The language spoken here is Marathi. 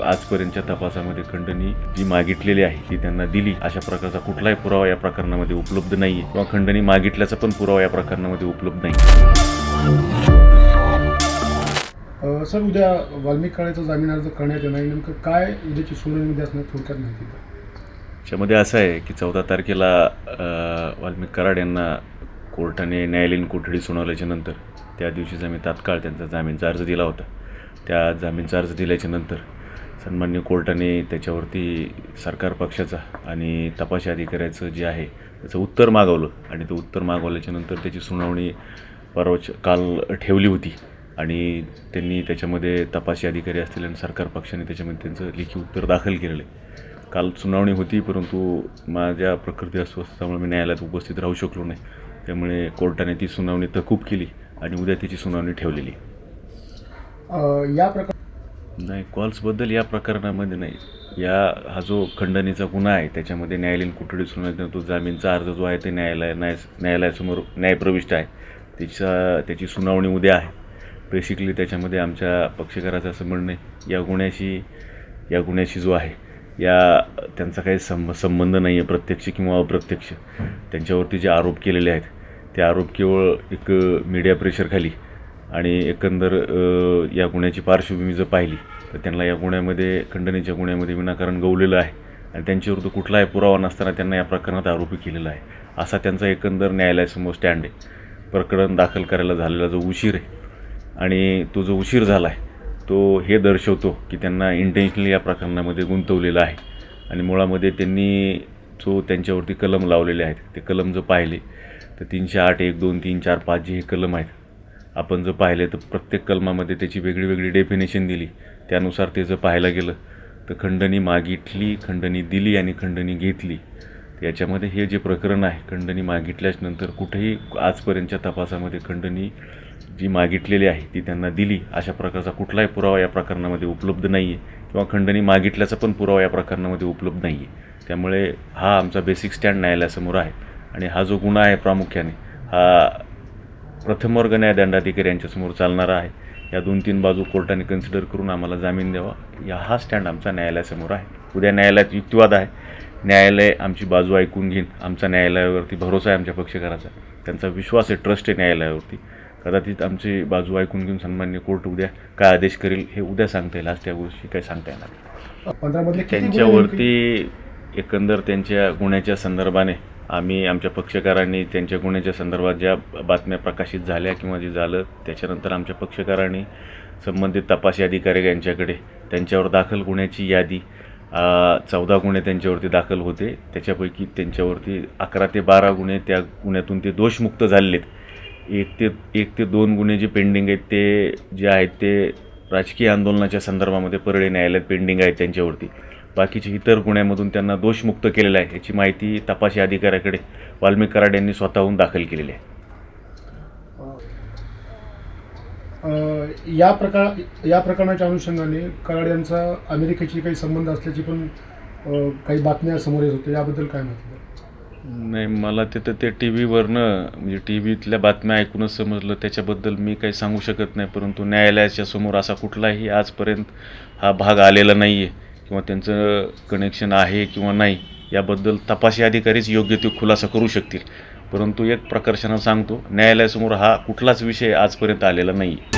आजपर्यंतच्या तपासामध्ये खंडणी जी मागितलेली आहे ती त्यांना दिली अशा प्रकारचा कुठलाही पुरावा या प्रकरणामध्ये उपलब्ध नाही किंवा खंडणी मागितल्याचा पण पुरावा या प्रकरणामध्ये उपलब्ध नाही. सर, उद्या वाल्मिक कराडाचा जामीन अर्ज करण्यात येणार, नेमकं काय उद्याची सुनावणी असणार थोडक्यात माहिती द्या. त्याच्यामध्ये असं आहे की 14 तारखेला वाल्मिक कराड यांना कोर्टाने न्यायालयीन कोठडी सुनावल्याच्या नंतर त्या दिवशीच आम्ही तात्काळ त्यांचा जामीनचा अर्ज दिला होता. त्या जामीनचा अर्ज दिल्याच्या नंतर सन्मान्य कोर्टाने त्याच्यावरती सरकार पक्षाचा आणि तपासी अधिकाऱ्याचं जे आहे त्याचं उत्तर मागवलं आणि ते उत्तर मागवल्याच्या नंतर त्याची सुनावणी काल ठेवली होती आणि त्यांनी त्याच्यामध्ये तपासी अधिकारी असतील आणि सरकार पक्षाने त्याच्यामध्ये त्यांचं लेखी उत्तर दाखल केलेलं आहे. काल सुनावणी होती, परंतु माझ्या प्रकृती अस्वस्थतेमुळे मी न्यायालयात उपस्थित राहू शकलो नाही. त्यामुळे कोर्टाने ती सुनावणी तहकूब केली आणि उद्या त्याची सुनावणी ठेवलेली. या प्रकार नाही, कॉल्सबद्दल या प्रकरणामध्ये नाही. हा जो खंडणीचा गुन्हा आहे त्याच्यामध्ये न्यायालयीन कोठडी सुनावणी तो जामीनचा अर्ज जो आहे ते न्यायालयासमोर न्यायप्रविष्ट आहे. त्याची सुनावणी उद्या आहे. बेसिकली त्याच्यामध्ये आमच्या पक्षकाराचं असं म्हणणं आहे या गुन्ह्याशी जो आहे त्यांचा काही संबंध नाही आहे, प्रत्यक्ष किंवा अप्रत्यक्ष. त्यांच्यावरती जे आरोप केलेले आहेत ते आरोप केवळ एक मीडिया प्रेशरखाली आणि एकंदर या गुन्ह्याची पार्श्वभूमी जर पाहिली तर त्यांना या गुन्ह्यामध्ये खंडणीच्या गुन्ह्यामध्ये विनाकारण गवलेलं आहे आणि त्यांच्याविरुद्ध कुठलाही पुरावा नसताना त्यांना या प्रकरणात आरोपी केलेला आहे असा त्यांचा एकंदर न्यायालयासमोर स्टँड आहे. प्रकरण दाखल करायला झालेला जो उशीर आहे आणि तो जो उशीर झाला आहे तो हे दर्शवतो की त्यांना इंटेन्शनली या प्रकरणामध्ये गुंतवलेलं आहे आणि मुळामध्ये त्यांनी जो त्यांच्यावरती कलम लावलेले आहेत ते कलम जर पाहिले तर 308, 1, 2, 3, 4, 5 जे हे कलम आहेत आपण जर पाहिले तर प्रत्येक कलमामध्ये त्याची वेगळी डेफिनेशन दिली. त्यानुसार ते जर पाहायला गेलं तर खंडणी मागितली, खंडणी दिली आणि खंडणी घेतली. याच्यामध्ये हे जे प्रकरण आहे खंडणी मागितल्यानंतर कुठेही आजपर्यंतच्या तपासामध्ये खंडणी जी मागितलेली आहे ती त्यांना दिली अशा प्रकारचा कुठलाही पुरावा या प्रकरणामध्ये उपलब्ध नाही आहे किंवा खंडणी मागितल्याचा पण पुरावा या प्रकरणामध्ये उपलब्ध नाही आहे. त्यामुळे हा आमचा बेसिक स्टँड न्यायालयासमोर आहे आणि हा जो गुन्हा आहे प्रामुख्याने हा प्रथमवर्ग न्यायदंडाधिकारी यांच्यासमोर चालणारा आहे. या 2-3 बाजू कोर्टाने कन्सिडर करून आम्हाला जामीन द्यावा हा स्टँड आमचा न्यायालयासमोर आहे. उद्या न्यायालयात युक्तिवाद आहे. न्यायालय आमची बाजू ऐकून घेईन. आमचा न्यायालयावरती भरोसा आहे आमच्या पक्षकाराचा, त्यांचा विश्वास आहे, ट्रस्ट आहे न्यायालयावरती. कदाचित आमची बाजू ऐकून घेऊन सन्मान्य कोर्ट उद्या काय आदेश करेल हे उद्या सांगता येईल. आज त्या गोष्टी काय सांगता येणार. 15 त्यांच्यावरती एकंदर त्यांच्या गुन्ह्याच्या संदर्भाने आम्ही आमच्या पक्षकारांनी त्यांच्या गुन्ह्याच्या संदर्भात ज्या बातम्या प्रकाशित झाल्या किंवा जे झालं त्याच्यानंतर आमच्या पक्षकारांनी संबंधित तपासी अधिकारी यांच्याकडे त्यांच्यावर दाखल गुन्ह्याची यादी 14 गुन्हे त्यांच्यावरती दाखल होते. त्याच्यापैकी त्यांच्यावरती 11 ते 12 गुन्हे त्या गुन्ह्यातून ते दोषमुक्त झालेले आहेत. 1 ते 2 गुन्हे जे पेंडिंग आहेत ते जे आहेत ते राजकीय आंदोलनाच्या संदर्भामध्ये परळी न्यायालयात पेंडिंग आहेत त्यांच्यावरती. बाकीचे इतर गुन्ह्यामधून त्यांना दोषमुक्त केलेलं आहे याची माहिती तपासी अधिकाऱ्याकडे वाल्मिक कराड यांनी स्वतःहून दाखल केलेली आहे. या प्रकरणाच्या अनुषंगाने कराड यांचा अमेरिकेशी काही संबंध असल्याची पण काही बातम्या समोर येत होत्या, याबद्दल काय माहिती? नाही, मला ते टी व्हीवरनं म्हणजे टी व्हीतल्या बातम्या ऐकूनच समजलं. त्याच्याबद्दल मी काही सांगू शकत नाही, परंतु न्यायालयाच्या समोर असा कुठलाही आजपर्यंत हा भाग आलेला नाही आहे किंवा त्यांचं कनेक्शन आहे किंवा नाही याबद्दल तपासी अधिकारीच योग्य ते खुलासा करू शकतील. परंतु एक प्रकर्षानं सांगतो, न्यायालयासमोर हा कुठलाच विषय आजपर्यंत आलेला नाही आहे.